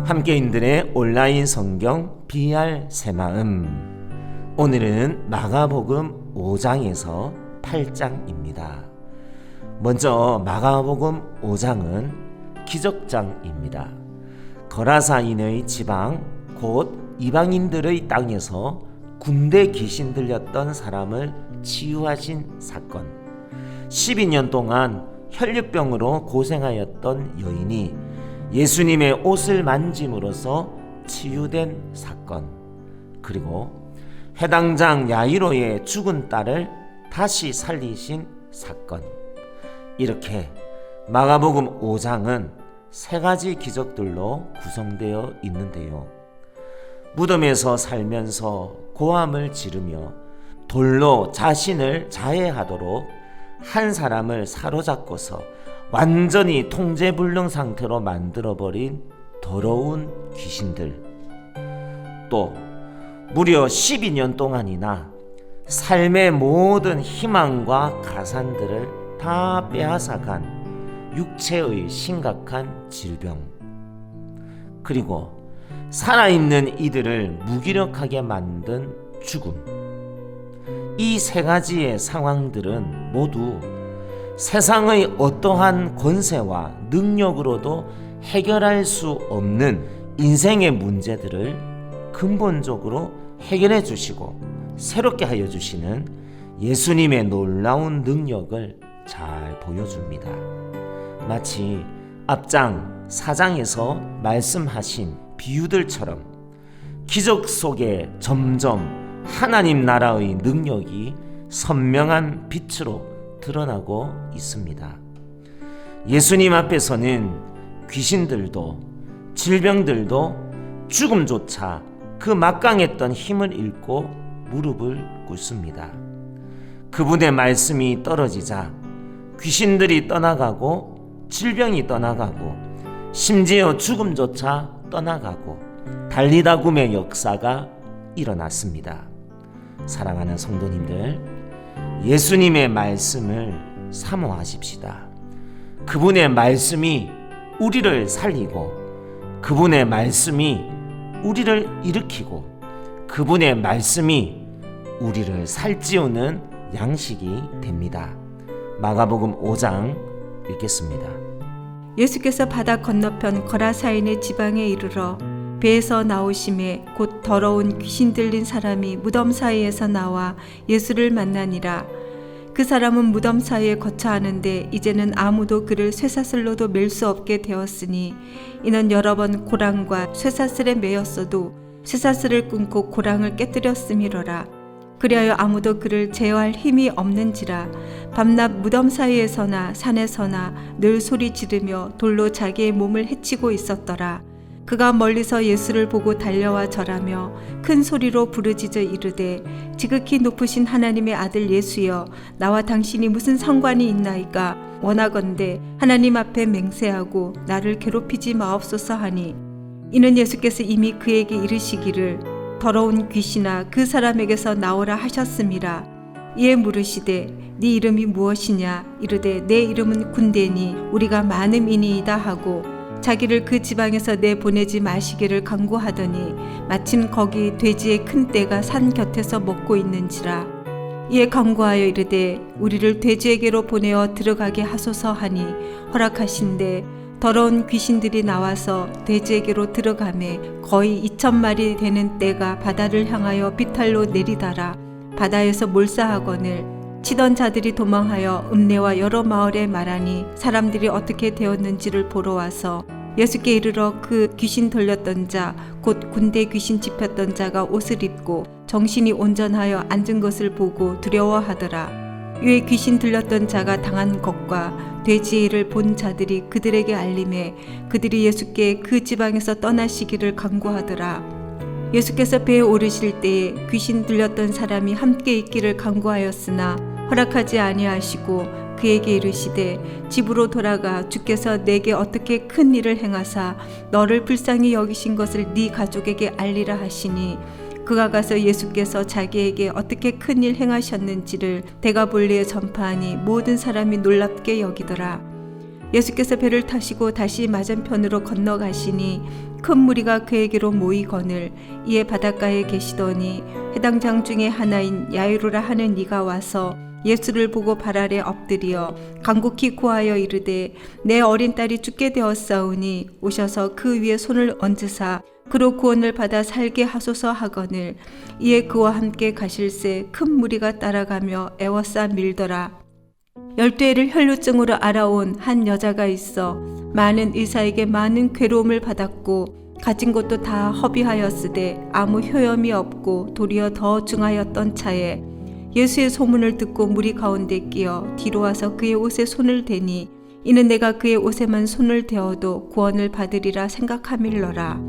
함께인들의 온라인 성경 BR 새마음, 오늘은 마가복음 5장에서 8장입니다. 먼저 마가복음 5장은 기적장입니다. 거라사인의 지방 곧 이방인들의 땅에서 군대 귀신 들렸던 사람을 치유하신 사건, 12년 동안 혈류병으로 고생하였던 여인이 예수님의 옷을 만짐으로써 치유된 사건, 그리고 회당장 야이로의 죽은 딸을 다시 살리신 사건, 이렇게 마가복음 5장은 세 가지 기적들로 구성되어 있는데요. 무덤에서 살면서 고함을 지르며 돌로 자신을 자해하도록 한 사람을 사로잡고서 완전히 통제불능 상태로 만들어버린 더러운 귀신들, 또 무려 12년 동안이나 삶의 모든 희망과 가산들을 다 빼앗아간 육체의 심각한 질병, 그리고 살아있는 이들을 무기력하게 만든 죽음, 이 세 가지의 상황들은 모두 세상의 어떠한 권세와 능력으로도 해결할 수 없는 인생의 문제들을 근본적으로 해결해 주시고 새롭게 하여 주시는 예수님의 놀라운 능력을 잘 보여줍니다. 마치 앞장 4장에서 말씀하신 비유들처럼 기적 속에 점점 하나님 나라의 능력이 선명한 빛으로 드러나고 있습니다. 예수님 앞에서는 귀신들도 질병들도 죽음조차 그 막강했던 힘을 잃고 무릎을 꿇습니다. 그분의 말씀이 떨어지자 귀신들이 떠나가고 질병이 떠나가고 심지어 죽음조차 떠나가고 달리다굼의 역사가 일어났습니다. 사랑하는 성도님들, 예수님의 말씀을 사모하십시다. 그분의 말씀이 우리를 살리고, 그분의 말씀이 우리를 일으키고, 그분의 말씀이 우리를 살찌우는 양식이 됩니다. 마가복음 5장 읽겠습니다. 예수께서 바다 건너편 거라사인의 지방에 이르러 배에서 나오심에 곧 더러운 귀신 들린 사람이 무덤 사이에서 나와 예수를 만나니라. 그 사람은 무덤 사이에 거처하는데 이제는 아무도 그를 쇠사슬로도 맬 수 없게 되었으니 이는 여러 번 고랑과 쇠사슬에 매였어도 쇠사슬을 끊고 고랑을 깨뜨렸음이로라. 그리하여 아무도 그를 제어할 힘이 없는지라. 밤낮 무덤 사이에서나 산에서나 늘 소리 지르며 돌로 자기의 몸을 해치고 있었더라. 그가 멀리서 예수를 보고 달려와 절하며 큰 소리로 부르짖어 이르되, 지극히 높으신 하나님의 아들 예수여, 나와 당신이 무슨 상관이 있나이까? 원하건대 하나님 앞에 맹세하고 나를 괴롭히지 마옵소서 하니, 이는 예수께서 이미 그에게 이르시기를 더러운 귀신아 그 사람에게서 나오라 하셨음이라. 이에 물으시되 네 이름이 무엇이냐? 이르되 내 이름은 군대니 우리가 많음이니이다 하고 자기를 그 지방에서 내보내지 마시기를 간구하더니 마침 거기 돼지의 큰 떼가 산 곁에서 먹고 있는지라. 이에 간구하여 이르되 우리를 돼지에게로 보내어 들어가게 하소서 하니 허락하신대 더러운 귀신들이 나와서 돼지에게로 들어가매 거의 2,000마리 되는 떼가 바다를 향하여 비탈로 내리다라. 바다에서 몰사하거늘 치던 자들이 도망하여 읍내와 여러 마을에 말하니 사람들이 어떻게 되었는지를 보러 와서 예수께 이르러 그 귀신 들렸던 자 곧 군대 귀신 집혔던 자가 옷을 입고 정신이 온전하여 앉은 것을 보고 두려워하더라. 이에 귀신 들렸던 자가 당한 것과 돼지의 일을 본 자들이 그들에게 알림해 그들이 예수께 그 지방에서 떠나시기를 간구하더라. 예수께서 배에 오르실 때에 귀신 들렸던 사람이 함께 있기를 간구하였으나 허락하지 아니하시고 그에게 이르시되 집으로 돌아가 주께서 내게 어떻게 큰 일을 행하사 너를 불쌍히 여기신 것을 네 가족에게 알리라 하시니 그가 가서 예수께서 자기에게 어떻게 큰 일 행하셨는지를 데가볼리에 전파하니 모든 사람이 놀랍게 여기더라. 예수께서 배를 타시고 다시 맞은편으로 건너가시니 큰 무리가 그에게로 모이거늘 이에 바닷가에 계시더니 회당장 중에 하나인 야이로라 하는 이가 와서 예수를 보고 발 아래 엎드려 간곡히 구하여 이르되 내 어린 딸이 죽게 되었사오니 오셔서 그 위에 손을 얹으사 그로 구원을 받아 살게 하소서 하거늘 이에 그와 함께 가실새 큰 무리가 따라가며 애워싸 밀더라. 12해를 혈루증으로 알아온 한 여자가 있어 많은 의사에게 많은 괴로움을 받았고 가진 것도 다 허비하였으되 아무 효염이 없고 도리어 더 중하였던 차에 예수의 소문을 듣고 무리 가운데 끼어 뒤로 와서 그의 옷에 손을 대니 이는 내가 그의 옷에만 손을 대어도 구원을 받으리라 생각함일러라.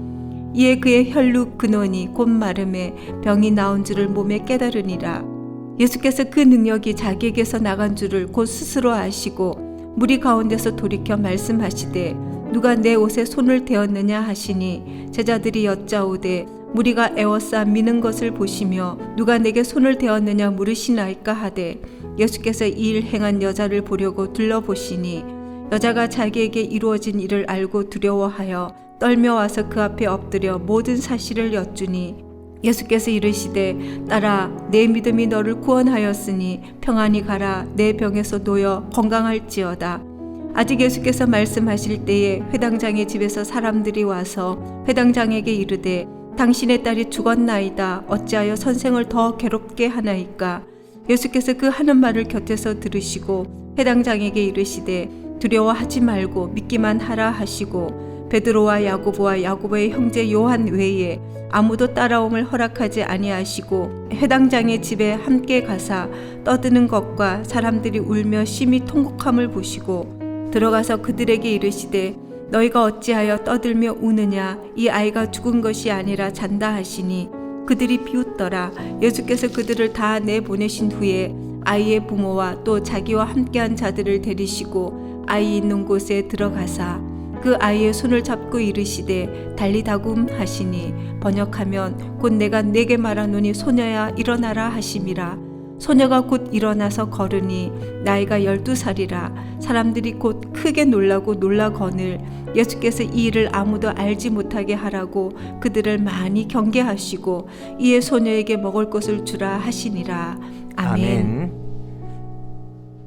이에 그의 혈루 근원이 곧 마름에 병이 나온 줄을 몸에 깨달으니라. 예수께서 그 능력이 자기에게서 나간 줄을 곧 스스로 아시고 무리 가운데서 돌이켜 말씀하시되 누가 내 옷에 손을 대었느냐 하시니 제자들이 여짜오되 무리가 애워싸 미는 것을 보시며 누가 내게 손을 대었느냐 물으시나이까 하되 예수께서 이 일 행한 여자를 보려고 둘러보시니 여자가 자기에게 이루어진 일을 알고 두려워하여 떨며 와서 그 앞에 엎드려 모든 사실을 여쭈니 예수께서 이르시되 딸아 내 믿음이 너를 구원하였으니 평안히 가라 내 병에서 놓여 건강할지어다. 아직 예수께서 말씀하실 때에 회당장의 집에서 사람들이 와서 회당장에게 이르되 당신의 딸이 죽었나이다 어찌하여 선생을 더 괴롭게 하나이까. 예수께서 그 하는 말을 곁에서 들으시고 회당장에게 이르시되 두려워하지 말고 믿기만 하라 하시고 베드로와 야고보와 야고보의 형제 요한 외에 아무도 따라옴을 허락하지 아니하시고 회당장의 집에 함께 가사 떠드는 것과 사람들이 울며 심히 통곡함을 보시고 들어가서 그들에게 이르시되 너희가 어찌하여 떠들며 우느냐 이 아이가 죽은 것이 아니라 잔다 하시니 그들이 비웃더라. 예수께서 그들을 다 내보내신 후에 아이의 부모와 또 자기와 함께한 자들을 데리시고 아이 있는 곳에 들어가사 그 아이의 손을 잡고 이르시되 달리다굼 하시니 번역하면 곧 내가 네게 말하노니 소녀야 일어나라 하심이라. 소녀가 곧 일어나서 걸으니 나이가 12살이라. 사람들이 곧 크게 놀라고 놀라거늘 예수께서 이 일을 아무도 알지 못하게 하라고 그들을 많이 경계하시고 이에 소녀에게 먹을 것을 주라 하시니라. 아멘.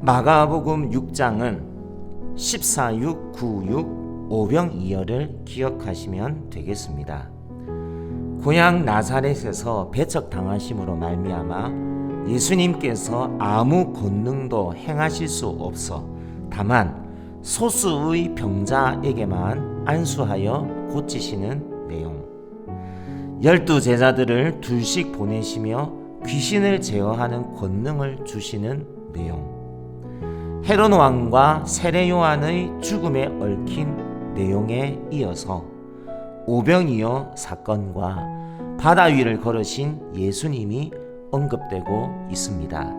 마가복음 6장은 14육, 96, 오병이어를 기억하시면 되겠습니다. 고향 나사렛에서 배척당하심으로 말미암아 예수님께서 아무 권능도 행하실 수 없어 다만 소수의 병자에게만 안수하여 고치시는 내용. 12제자들을 둘씩 보내시며 귀신을 제어하는 권능을 주시는 내용. 헤롯 왕과 세례 요한의 죽음에 얽힌 내용에 이어서 오병이어 사건과 바다 위를 걸으신 예수님이 언급되고 있습니다.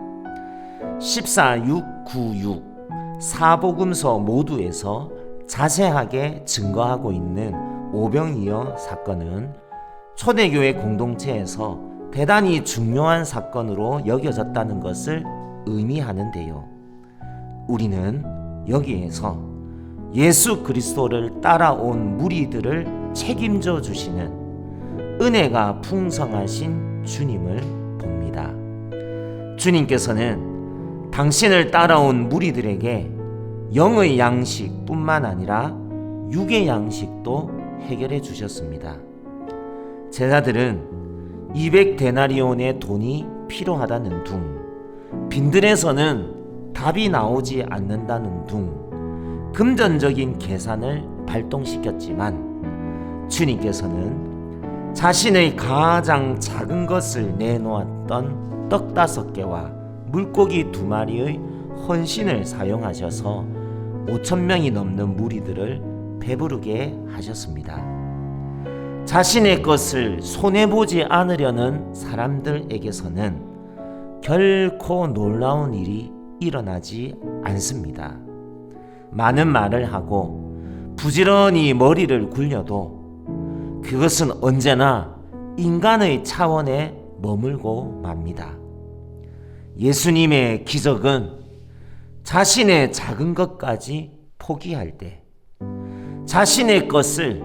14육, 96, 사복음서 모두에서 자세하게 증거하고 있는 오병이어 사건은 초대교회 공동체에서 대단히 중요한 사건으로 여겨졌다는 것을 의미하는데요. 우리는 여기에서 예수 그리스도를 따라온 무리들을 책임져 주시는 은혜가 풍성하신 주님을 봅니다. 주님께서는 당신을 따라온 무리들에게 영의 양식뿐만 아니라 육의 양식도 해결해 주셨습니다. 제자들은 200데나리온의 돈이 필요하다는 둥, 빈들에서는 답이 나오지 않는다는 둥, 금전적인 계산을 발동시켰지만 주님께서는 자신의 가장 작은 것을 내놓았던 떡 5개와 물고기 2마리의 헌신을 사용하셔서 5,000명이 넘는 무리들을 배부르게 하셨습니다. 자신의 것을 손해보지 않으려는 사람들에게서는 결코 놀라운 일이 일어나지 않습니다. 많은 말을 하고 부지런히 머리를 굴려도 그것은 언제나 인간의 차원에 머물고 맙니다. 예수님의 기적은 자신의 작은 것까지 포기할 때, 자신의 것을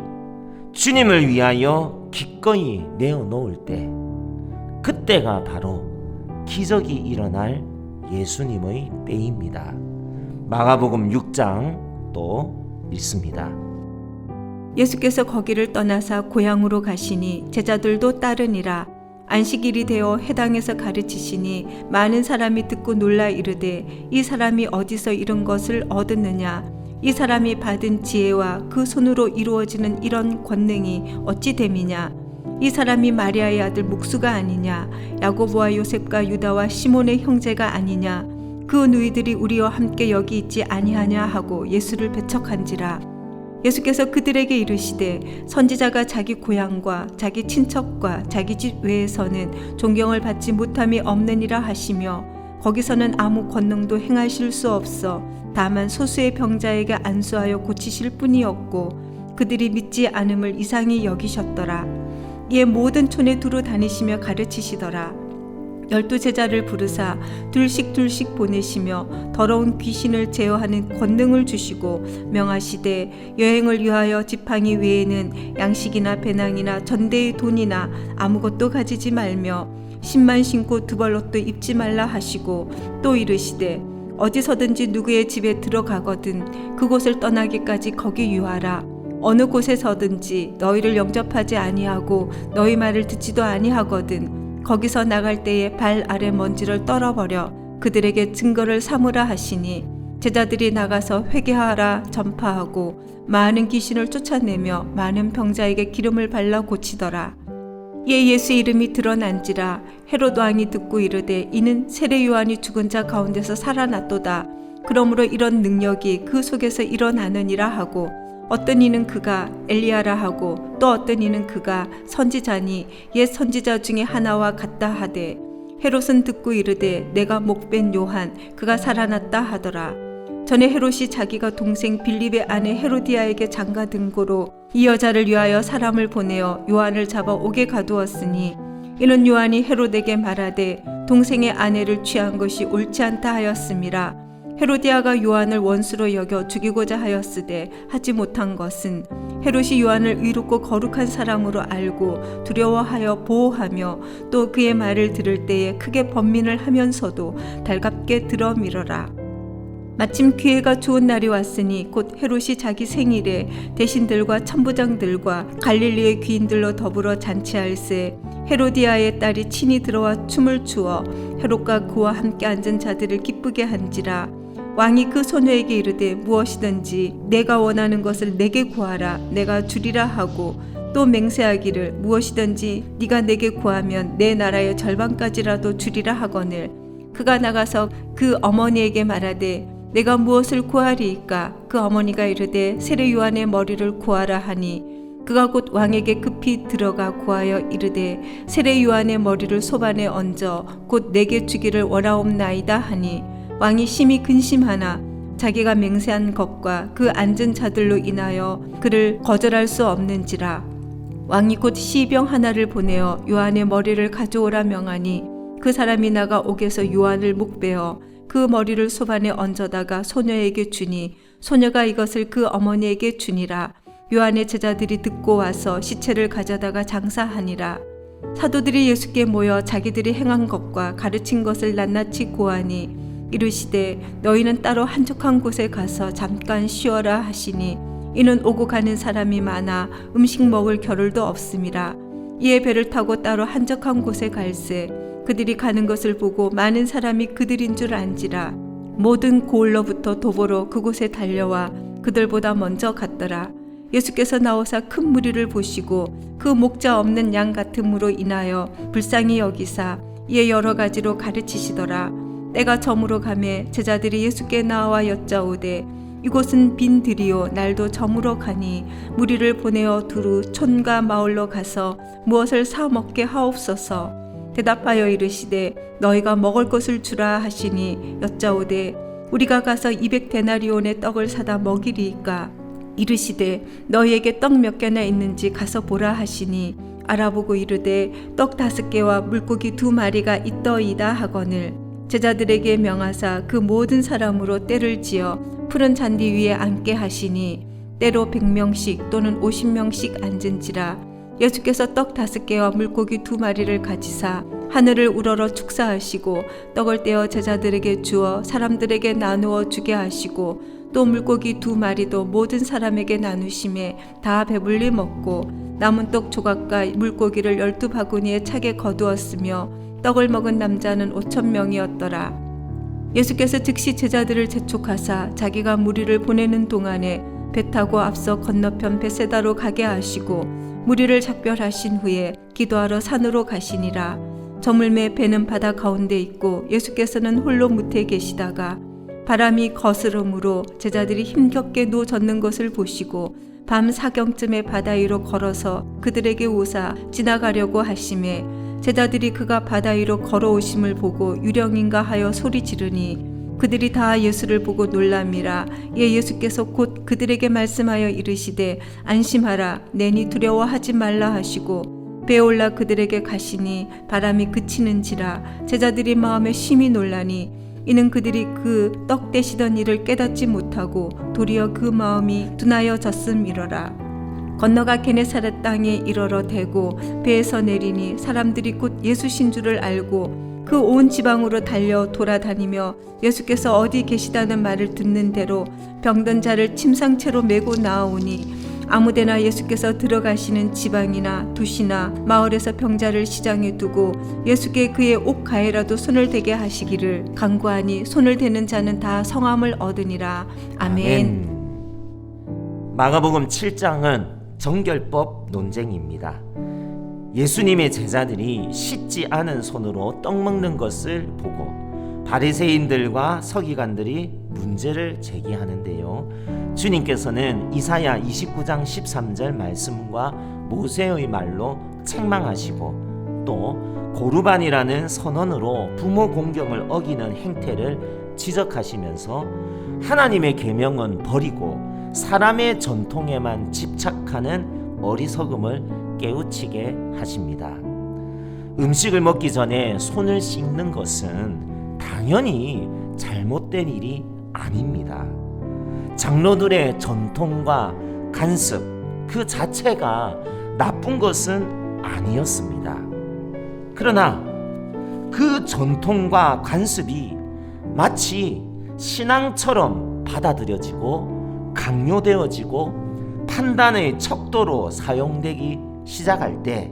주님을 위하여 기꺼이 내어놓을 때, 그때가 바로 기적이 일어날 예수님의 때입니다. 마가복음 6장 또 읽습니다. 예수께서 거기를 떠나사 고향으로 가시니 제자들도 따르니라. 안식일이 되어 회당에서 가르치시니 많은 사람이 듣고 놀라 이르되 이 사람이 어디서 이런 것을 얻었느냐? 이 사람이 받은 지혜와 그 손으로 이루어지는 이런 권능이 어찌 됨이냐? 이 사람이 마리아의 아들 목수가 아니냐? 야고보와 요셉과 유다와 시몬의 형제가 아니냐? 그 누이들이 우리와 함께 여기 있지 아니하냐 하고 예수를 배척한지라. 예수께서 그들에게 이르시되 선지자가 자기 고향과 자기 친척과 자기 집 외에서는 존경을 받지 못함이 없느니라 하시며 거기서는 아무 권능도 행하실 수 없어 다만 소수의 병자에게 안수하여 고치실 뿐이었고 그들이 믿지 않음을 이상히 여기셨더라. 이에 모든 촌에 두루 다니시며 가르치시더라. 12 제자를 부르사 둘씩 보내시며 더러운 귀신을 제어하는 권능을 주시고 명하시되 여행을 위하여 지팡이 외에는 양식이나 배낭이나 전대의 돈이나 아무것도 가지지 말며 신만 신고 두벌옷도 입지 말라 하시고 또 이르시되 어디서든지 누구의 집에 들어가거든 그곳을 떠나기까지 거기 유하라. 어느 곳에서든지 너희를 영접하지 아니하고 너희 말을 듣지도 아니하거든 거기서 나갈 때에 발 아래 먼지를 떨어버려 그들에게 증거를 삼으라 하시니 제자들이 나가서 회개하라 전파하고 많은 귀신을 쫓아내며 많은 병자에게 기름을 발라 고치더라. 이에 예수 이름이 드러난지라 헤롯 왕이 듣고 이르되 이는 세례 요한이 죽은 자 가운데서 살아났도다. 그러므로 이런 능력이 그 속에서 일어나느니라 하고 어떤 이는 그가 엘리야라 하고 또 어떤 이는 그가 선지자니 옛 선지자 중에 하나와 같다 하되 헤롯은 듣고 이르되 내가 목벤 요한 그가 살아났다 하더라. 전에 헤롯이 자기가 동생 빌립의 아내 헤로디아에게 장가든 고로 이 여자를 위하여 사람을 보내어 요한을 잡아 옥에 가두었으니 이는 요한이 헤롯에게 말하되 동생의 아내를 취한 것이 옳지 않다 하였음이라. 헤로디아가 요한을 원수로 여겨 죽이고자 하였으되 하지 못한 것은 헤롯이 요한을 의롭고 거룩한 사람으로 알고 두려워하여 보호하며 또 그의 말을 들을 때에 크게 번민을 하면서도 달갑게 들어밀어라. 마침 기회가 좋은 날이 왔으니 곧 헤롯이 자기 생일에 대신들과 천부장들과 갈릴리의 귀인들로 더불어 잔치할세 헤로디아의 딸이 친히 들어와 춤을 추어 헤롯과 그와 함께 앉은 자들을 기쁘게 한지라. 왕이 그 소녀에게 이르되 무엇이든지 내가 원하는 것을 내게 구하라 내가 주리라 하고 또 맹세하기를 무엇이든지 네가 내게 구하면 내 나라의 절반까지라도 주리라 하거늘 그가 나가서 그 어머니에게 말하되 내가 무엇을 구하리이까? 그 어머니가 이르되 세례 요한의 머리를 구하라 하니 그가 곧 왕에게 급히 들어가 구하여 이르되 세례 요한의 머리를 소반에 얹어 곧 내게 주기를 원하옵나이다 하니 왕이 심히 근심하나 자기가 맹세한 것과 그 앉은 자들로 인하여 그를 거절할 수 없는지라. 왕이 곧 시병 하나를 보내어 요한의 머리를 가져오라 명하니 그 사람이 나가 옥에서 요한을 목베어 그 머리를 소반에 얹어다가 소녀에게 주니 소녀가 이것을 그 어머니에게 주니라. 요한의 제자들이 듣고 와서 시체를 가져다가 장사하니라. 사도들이 예수께 모여 자기들이 행한 것과 가르친 것을 낱낱이 고하니 이르시되 너희는 따로 한적한 곳에 가서 잠깐 쉬어라 하시니 이는 오고 가는 사람이 많아 음식 먹을 겨를도 없음이라. 이에 배를 타고 따로 한적한 곳에 갈새 그들이 가는 것을 보고 많은 사람이 그들인 줄 안지라. 모든 고을로부터 도보로 그곳에 달려와 그들보다 먼저 갔더라. 예수께서 나오사 큰 무리를 보시고 그 목자 없는 양 같음으로 인하여 불쌍히 여기사 이에 여러 가지로 가르치시더라. 때가 저물어 가매 제자들이 예수께 나와 여짜오되 이곳은 빈 들이요 날도 저물어 가니 무리를 보내어 두루 촌과 마을로 가서 무엇을 사 먹게 하옵소서. 대답하여 이르시되 너희가 먹을 것을 주라 하시니 여짜오되 우리가 가서 200데나리온의 떡을 사다 먹이리이까. 이르시되 너희에게 떡 몇 개나 있는지 가서 보라 하시니 알아보고 이르되 떡 5개와 물고기 2마리가 있더이다 하거늘 제자들에게 명하사 그 모든 사람으로 떼를 지어 푸른 잔디 위에 앉게 하시니 때로 100명씩 또는 50명씩 앉은지라. 예수께서 떡 5개와 물고기 2마리를 가지사 하늘을 우러러 축사하시고 떡을 떼어 제자들에게 주어 사람들에게 나누어 주게 하시고 또 물고기 2마리도 모든 사람에게 나누심에 다 배불리 먹고 남은 떡 조각과 물고기를 12바구니에 차게 거두었으며 떡을 먹은 남자는 5,000명이었더라. 예수께서 즉시 제자들을 재촉하사 자기가 무리를 보내는 동안에 배 타고 앞서 건너편 베세다로 가게 하시고 무리를 작별하신 후에 기도하러 산으로 가시니라. 저물매 배는 바다 가운데 있고 예수께서는 홀로 무태에 계시다가 바람이 거스름으로 제자들이 힘겹게 누워 젖는 것을 보시고 밤 사경쯤에 바다 위로 걸어서 그들에게 오사 지나가려고 하심에 제자들이 그가 바다 위로 걸어오심을 보고 유령인가 하여 소리 지르니 그들이 다 예수를 보고 놀람이라. 이에 예수께서 곧 그들에게 말씀하여 이르시되 안심하라 내니 두려워하지 말라 하시고 배에 올라 그들에게 가시니 바람이 그치는지라. 제자들이 마음에 심히 놀라니 이는 그들이 그 떡 떼시던 일을 깨닫지 못하고 도리어 그 마음이 둔하여 졌음이러라. 건너가 게네사렛 땅에 이르러 대고 배에서 내리니 사람들이 곧 예수신 줄을 알고 그 온 지방으로 달려 돌아다니며 예수께서 어디 계시다는 말을 듣는 대로 병든 자를 침상채로 메고 나아오니 아무데나 예수께서 들어가시는 지방이나 도시나 마을에서 병자를 시장에 두고 예수께 그의 옷 가에라도 손을 대게 하시기를 간구하니 손을 대는 자는 다 성함을 얻으니라. 아멘. 마가복음 7장은 정결법 논쟁입니다. 예수님의 제자들이 씻지 않은 손으로 떡 먹는 것을 보고 바리새인들과 서기관들이 문제를 제기하는데요. 주님께서는 이사야 29장 13절 말씀과 모세의 말로 책망하시고 또 고르반이라는 선언으로 부모 공경을 어기는 행태를 지적하시면서 하나님의 계명은 버리고 사람의 전통에만 집착하는 어리석음을 깨우치게 하십니다. 음식을 먹기 전에 손을 씻는 것은 당연히 잘못된 일이 아닙니다. 장로들의 전통과 간습 그 자체가 나쁜 것은 아니었습니다. 그러나 그 전통과 관습이 마치 신앙처럼 받아들여지고 강요되어지고 판단의 척도로 사용되기 시작할 때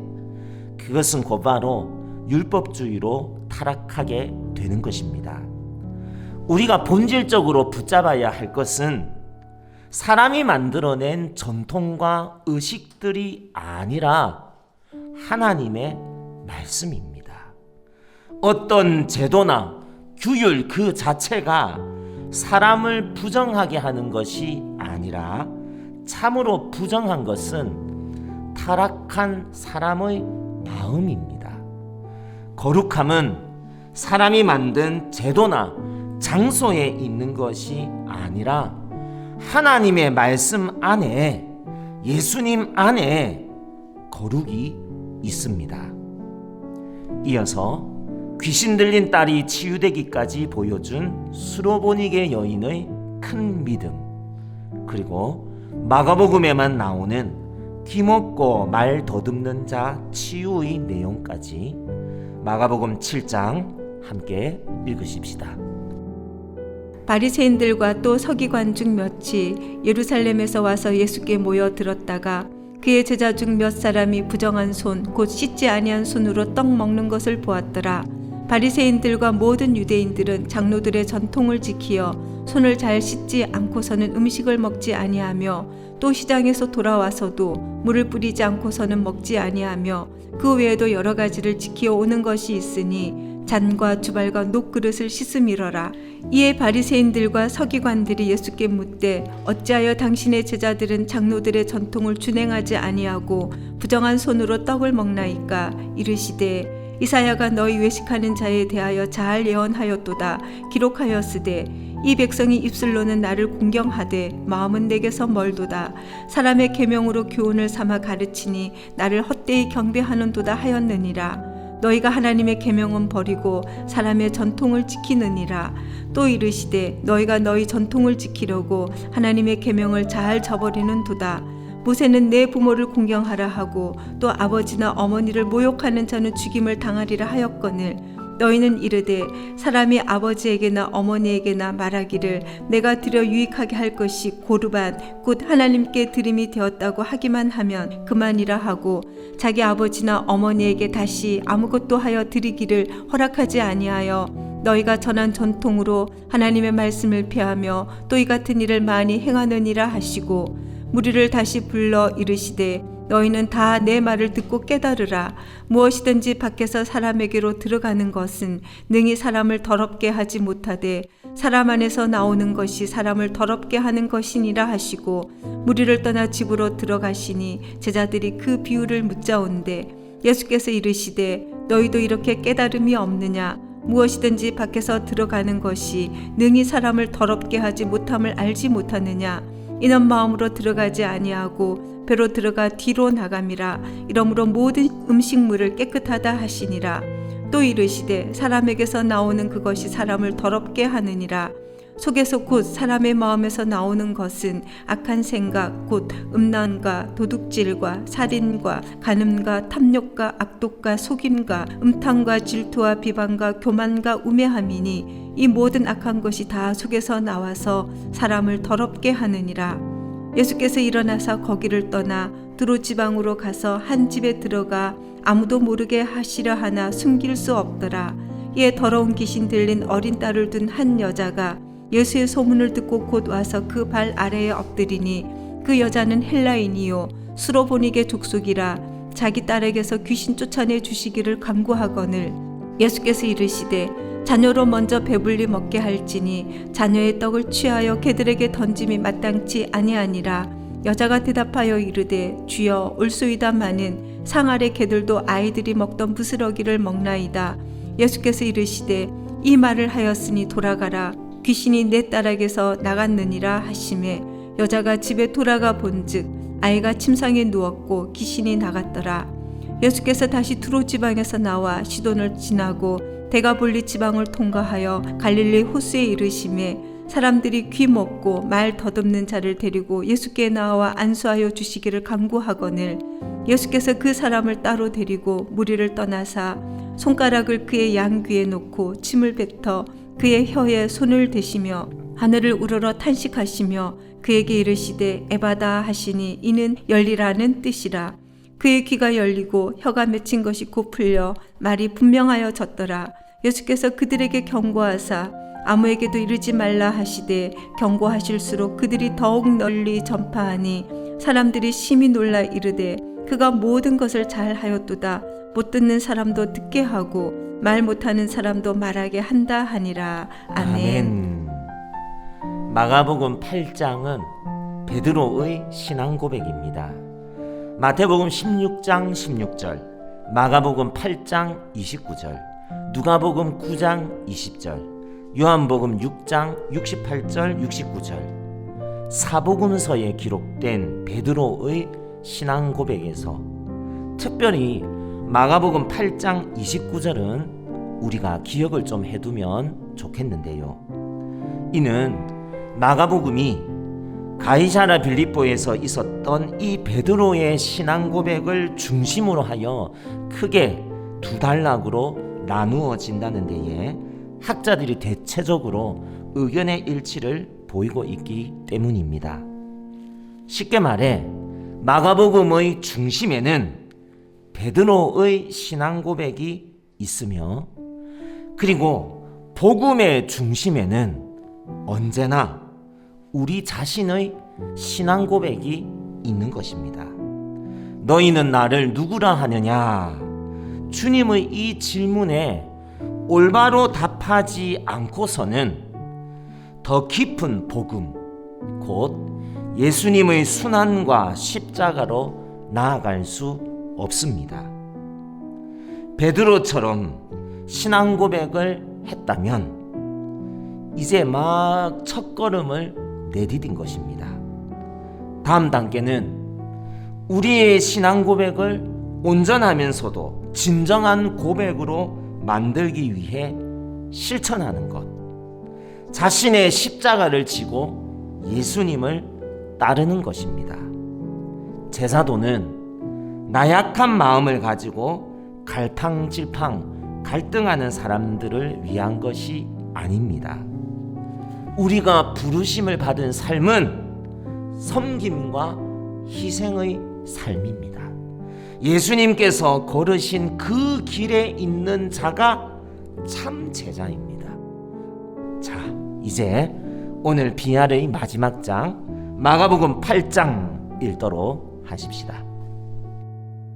그것은 곧바로 율법주의로 타락하게 되는 것입니다. 우리가 본질적으로 붙잡아야 할 것은 사람이 만들어낸 전통과 의식들이 아니라 하나님의 말씀입니다. 어떤 제도나 규율 그 자체가 사람을 부정하게 하는 것이 아니라 참으로 부정한 것은 타락한 사람의 마음입니다. 거룩함은 사람이 만든 제도나 장소에 있는 것이 아니라 하나님의 말씀 안에 예수님 안에 거룩이 있습니다. 이어서 귀신 들린 딸이 치유되기까지 보여준 수로보니게 여인의 큰 믿음, 그리고 마가복음에만 나오는 귀먹고 말 더듬는 자 치유의 내용까지 마가복음 7장 함께 읽으십시다. 바리새인들과 또 서기관 중 몇이 예루살렘에서 와서 예수께 모여 들었다가 그의 제자 중 몇 사람이 부정한 손 곧 씻지 아니한 손으로 떡 먹는 것을 보았더라. 바리새인들과 모든 유대인들은 장로들의 전통을 지키어 손을 잘 씻지 않고서는 음식을 먹지 아니하며 또 시장에서 돌아와서도 물을 뿌리지 않고서는 먹지 아니하며 그 외에도 여러 가지를 지키어 오는 것이 있으니 잔과 주발과 녹그릇을 씻음이러라. 이에 바리새인들과 서기관들이 예수께 묻되 어찌하여 당신의 제자들은 장로들의 전통을 준행하지 아니하고 부정한 손으로 떡을 먹나이까? 이르시되 이사야가 너희 외식하는 자에 대하여 잘 예언하였도다. 기록하였으되 이 백성이 입술로는 나를 공경하되 마음은 내게서 멀도다. 사람의 계명으로 교훈을 삼아 가르치니 나를 헛되이 경배하는도다 하였느니라. 너희가 하나님의 계명은 버리고 사람의 전통을 지키느니라. 또 이르시되 너희가 너희 전통을 지키려고 하나님의 계명을 잘 저버리는 도다. 모세는 내 부모를 공경하라 하고 또 아버지나 어머니를 모욕하는 자는 죽임을 당하리라 하였거늘 너희는 이르되 사람이 아버지에게나 어머니에게나 말하기를 내가 드려 유익하게 할 것이 고르반 곧 하나님께 드림이 되었다고 하기만 하면 그만이라 하고 자기 아버지나 어머니에게 다시 아무것도 하여 드리기를 허락하지 아니하여 너희가 전한 전통으로 하나님의 말씀을 폐하며 또 이 같은 일을 많이 행하느니라 하시고 무리를 다시 불러 이르시되 너희는 다 내 말을 듣고 깨달으라. 무엇이든지 밖에서 사람에게로 들어가는 것은 능히 사람을 더럽게 하지 못하되 사람 안에서 나오는 것이 사람을 더럽게 하는 것이니라 하시고 무리를 떠나 집으로 들어가시니 제자들이 그 비유를 묻자온대 예수께서 이르시되 너희도 이렇게 깨달음이 없느냐. 무엇이든지 밖에서 들어가는 것이 능히 사람을 더럽게 하지 못함을 알지 못하느냐. 이런 마음으로 들어가지 아니하고 배로 들어가 뒤로 나감이라. 이러므로 모든 음식물을 깨끗하다 하시니라. 또 이르시되 사람에게서 나오는 그것이 사람을 더럽게 하느니라. 속에서 곧 사람의 마음에서 나오는 것은 악한 생각 곧 음란과 도둑질과 살인과 간음과 탐욕과 악독과 속임과 음탕과 질투와 비방과 교만과 우매함이니 이 모든 악한 것이 다 속에서 나와서 사람을 더럽게 하느니라. 예수께서 일어나서 거기를 떠나 두로 지방으로 가서 한 집에 들어가 아무도 모르게 하시려 하나 숨길 수 없더라. 이에 더러운 귀신 들린 어린 딸을 둔 한 여자가 예수의 소문을 듣고 곧 와서 그 발 아래에 엎드리니 그 여자는 헬라인이요 수로보니게 족속이라. 자기 딸에게서 귀신 쫓아내 주시기를 간구하거늘 예수께서 이르시되 자녀로 먼저 배불리 먹게 할지니 자녀의 떡을 취하여 개들에게 던짐이 마땅치 아니하니라. 여자가 대답하여 이르되 주여 올소이다마는 상 아래 개들도 아이들이 먹던 부스러기를 먹나이다. 예수께서 이르시되 이 말을 하였으니 돌아가라. 귀신이 내 딸에게서 나갔느니라 하시매 여자가 집에 돌아가 본즉 아이가 침상에 누웠고 귀신이 나갔더라. 예수께서 다시 두로 지방에서 나와 시돈을 지나고 데가볼리 지방을 통과하여 갈릴리 호수에 이르시매 사람들이 귀 먹고 말 더듬는 자를 데리고 예수께 나와 안수하여 주시기를 간구하거늘 예수께서 그 사람을 따로 데리고 무리를 떠나사 손가락을 그의 양귀에 놓고 침을 뱉어 그의 혀에 손을 대시며 하늘을 우러러 탄식하시며 그에게 이르시되 에바다 하시니 이는 열리라는 뜻이라. 그의 귀가 열리고 혀가 맺힌 것이 곧 풀려 말이 분명하여 졌더라. 예수께서 그들에게 경고하사 아무에게도 이르지 말라 하시되 경고하실수록 그들이 더욱 널리 전파하니 사람들이 심히 놀라 이르되 그가 모든 것을 잘 하였도다. 못 듣는 사람도 듣게 하고 말 못하는 사람도 말하게 한다 하니라. 아멘. 마가복음 8장은 베드로의 신앙 고백입니다. 마태복음 16장 16절, 마가복음 8장 29절, 누가복음 9장 20절, 요한복음 6장 68절 69절, 사복음서에 기록된 베드로의 신앙 고백에서 특별히 마가복음 8장 29절은 우리가 기억을 좀 해두면 좋겠는데요. 이는 마가복음이 가이사랴 빌립보에서 있었던 이 베드로의 신앙 고백을 중심으로 하여 크게 두 단락으로 나누어진다는 데에 학자들이 대체적으로 의견의 일치를 보이고 있기 때문입니다. 쉽게 말해 마가복음의 중심에는 베드로의 신앙 고백이 있으며 그리고 복음의 중심에는 언제나 우리 자신의 신앙 고백이 있는 것입니다. 너희는 나를 누구라 하느냐? 주님의 이 질문에 올바로 답하지 않고서는 더 깊은 복음, 곧 예수님의 순환과 십자가로 나아갈 수 없습니다. 베드로처럼 신앙 고백을 했다면 이제 막 첫걸음을 내디딘 것입니다. 다음 단계는 우리의 신앙 고백을 온전하면서도 진정한 고백으로 만들기 위해 실천하는 것. 자신의 십자가를 지고 예수님을 따르는 것입니다. 제사도는 나약한 마음을 가지고 갈팡질팡 갈등하는 사람들을 위한 것이 아닙니다. 우리가 부르심을 받은 삶은 섬김과 희생의 삶입니다. 예수님께서 걸으신 그 길에 있는 자가 참 제자입니다. 자, 이제 오늘 비알의 마지막 장 마가복음 8장 읽도록 하십시다.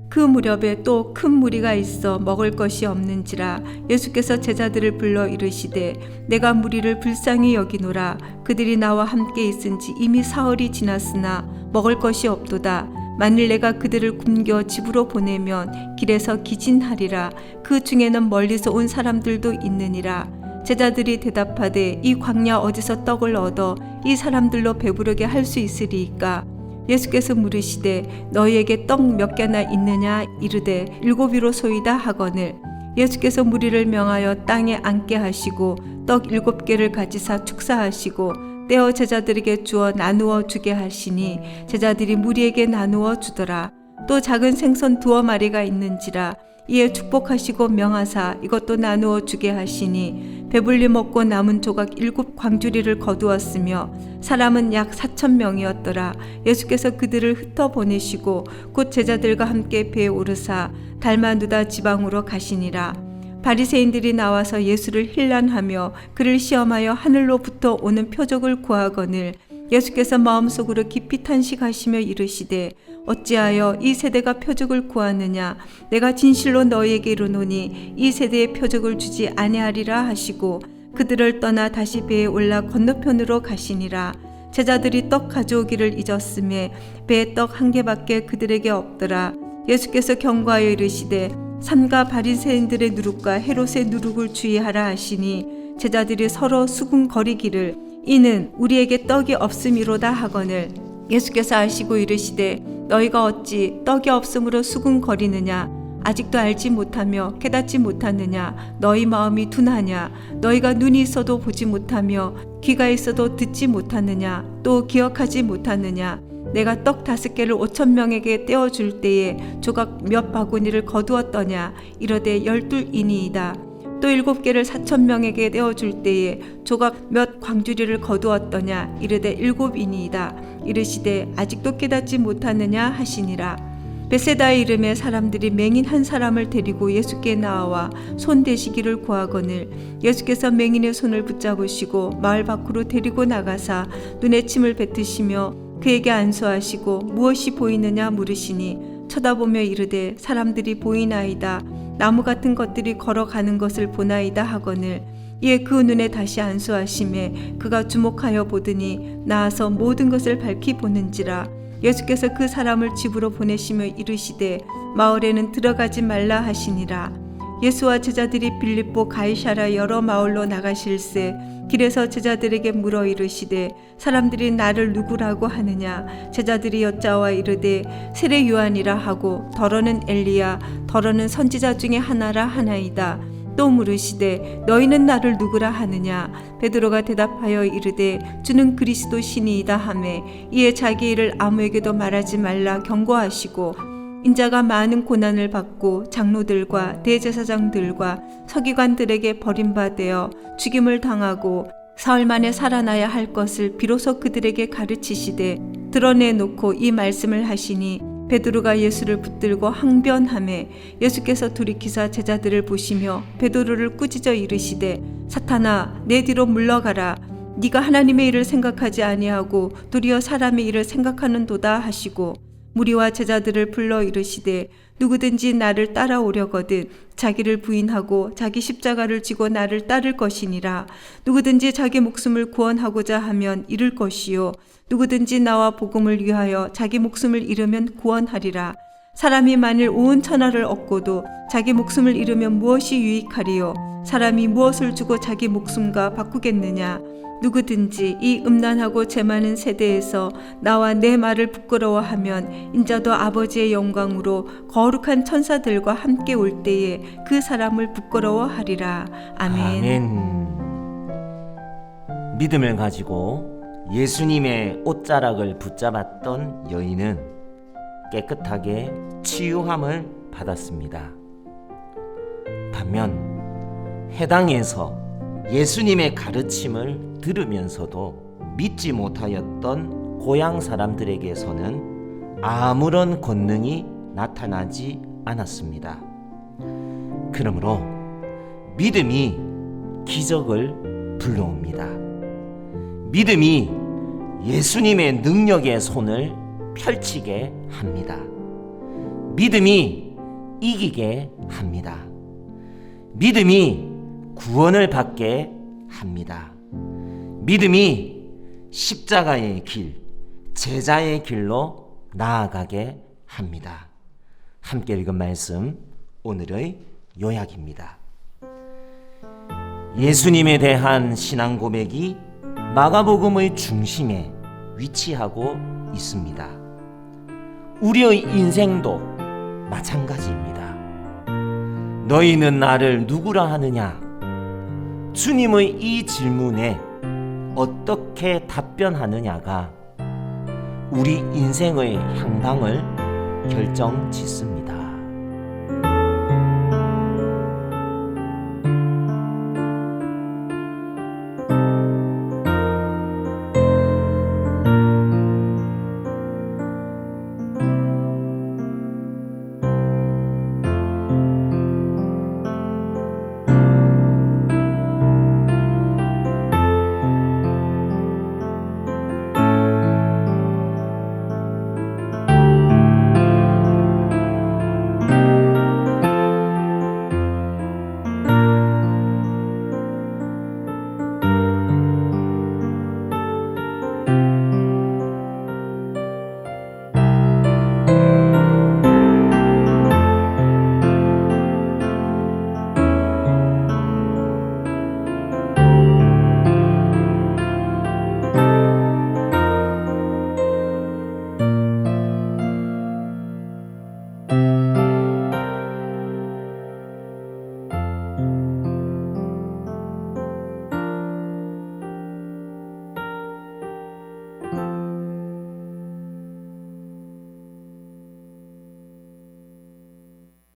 그 무렵에 또 큰 무리가 있어 먹을 것이 없는지라 예수께서 제자들을 불러 이르시되 내가 무리를 불쌍히 여기노라. 그들이 나와 함께 있은지 이미 사흘이 지났으나 먹을 것이 없도다. 만일 내가 그들을 굶겨 집으로 보내면 길에서 기진하리라. 그 중에는 멀리서 온 사람들도 있느니라. 제자들이 대답하되 이 광야 어디서 떡을 얻어 이 사람들로 배부르게 할 수 있으리이까? 예수께서 물으시되 너희에게 떡 몇 개나 있느냐? 이르되 7이로소이다 하거늘. 예수께서 무리를 명하여 땅에 앉게 하시고 떡 7개를 가지사 축사하시고 떼어 제자들에게 주어 나누어 주게 하시니 제자들이 무리에게 나누어 주더라. 또 작은 생선 2마리가 있는지라. 이에 축복하시고 명하사 이것도 나누어 주게 하시니 배불리 먹고 남은 조각 7광주리를 거두었으며 사람은 약 4,000명이었더라. 예수께서 그들을 흩어 보내시고 곧 제자들과 함께 배에 오르사 달마누다 지방으로 가시니라. 바리새인들이 나와서 예수를 힐난하며 그를 시험하여 하늘로부터 오는 표적을 구하거늘 예수께서 마음속으로 깊이 탄식하시며 이르시되 어찌하여 이 세대가 표적을 구하느냐? 내가 진실로 너희에게 이르노니 이 세대에 표적을 주지 아니하리라 하시고 그들을 떠나 다시 배에 올라 건너편으로 가시니라. 제자들이 떡 가져오기를 잊었음에 배에 떡 1개밖에 그들에게 없더라. 예수께서 경고하여 이르시되 삼가 바리새인들의 누룩과 헤롯의 누룩을 주의하라 하시니 제자들이 서로 수군거리기를 이는 우리에게 떡이 없음이로다 하거늘 예수께서 아시고 이르시되 너희가 어찌 떡이 없음으로 수군거리느냐? 아직도 알지 못하며 깨닫지 못하느냐? 너희 마음이 둔하냐? 너희가 눈이 있어도 보지 못하며 귀가 있어도 듣지 못하느냐? 또 기억하지 못하느냐? 내가 떡 5개를 5,000명에게 떼어줄 때에 조각 몇 바구니를 거두었더냐? 이러되 12이니이다. 또 7개를 4,000명에게 떼어줄 때에 조각 몇 광주리를 거두었더냐? 이르되 7이니이다. 이르시되 아직도 깨닫지 못하느냐 하시니라. 베세다의 이름의 사람들이 맹인 한 사람을 데리고 예수께 나와 손 대시기를 구하거늘 예수께서 맹인의 손을 붙잡으시고 마을 밖으로 데리고 나가사 눈에 침을 뱉으시며 그에게 안수하시고 무엇이 보이느냐 물으시니 쳐다보며 이르되 사람들이 보이나이다. 나무 같은 것들이 걸어가는 것을 보나이다 하거늘 이에 그 눈에 다시 안수하심에 그가 주목하여 보더니 나아서 모든 것을 밝히 보는지라. 예수께서 그 사람을 집으로 보내시며 이르시되 마을에는 들어가지 말라 하시니라. 예수와 제자들이 빌립보 가이사랴 여러 마을로 나가실새 길에서 제자들에게 물어 이르시되 사람들이 나를 누구라고 하느냐? 제자들이 여짜와 이르되 세례 요한이라 하고 더러는 엘리야 더러는 선지자 중에 하나라 하나이다. 또 물으시되 너희는 나를 누구라 하느냐? 베드로가 대답하여 이르되 주는 그리스도 신이이다 하매 이에 자기 일을 아무에게도 말하지 말라 경고하시고 인자가 많은 고난을 받고 장로들과 대제사장들과 서기관들에게 버림받아 죽임을 당하고 사흘 만에 살아나야 할 것을 비로소 그들에게 가르치시되 드러내놓고 이 말씀을 하시니 베드로가 예수를 붙들고 항변하매 예수께서 돌이키사 제자들을 보시며 베드로를 꾸짖어 이르시되 사탄아 내 뒤로 물러가라. 네가 하나님의 일을 생각하지 아니하고 도리어 사람의 일을 생각하는도다 하시고 무리와 제자들을 불러 이르시되 누구든지 나를 따라오려거든 자기를 부인하고 자기 십자가를 지고 나를 따를 것이니라. 누구든지 자기 목숨을 구원하고자 하면 잃을 것이요 누구든지 나와 복음을 위하여 자기 목숨을 잃으면 구원하리라. 사람이 만일 온 천하를 얻고도 자기 목숨을 잃으면 무엇이 유익하리요? 사람이 무엇을 주고 자기 목숨과 바꾸겠느냐? 누구든지 이 음란하고 죄 많은 세대에서 나와 내 말을 부끄러워하면 인자도 아버지의 영광으로 거룩한 천사들과 함께 올 때에 그 사람을 부끄러워하리라. 아멘. 아멘. 믿음을 가지고 예수님의 옷자락을 붙잡았던 여인은 깨끗하게 치유함을 받았습니다. 반면 해당에서 예수님의 가르침을 들으면서도 믿지 못하였던 고향 사람들에게서는 아무런 권능이 나타나지 않았습니다. 그러므로 믿음이 기적을 불러옵니다. 믿음이 예수님의 능력의 손을 펼치게 합니다. 믿음이 이기게 합니다. 믿음이 구원을 받게 합니다. 믿음이 십자가의 길, 제자의 길로 나아가게 합니다. 함께 읽은 말씀, 오늘의 요약입니다. 예수님에 대한 신앙 고백이 마가복음의 중심에 위치하고 있습니다. 우리의 인생도 마찬가지입니다. 너희는 나를 누구라 하느냐? 주님의 이 질문에 어떻게 답변하느냐가 우리 인생의 향방을 결정짓습니다.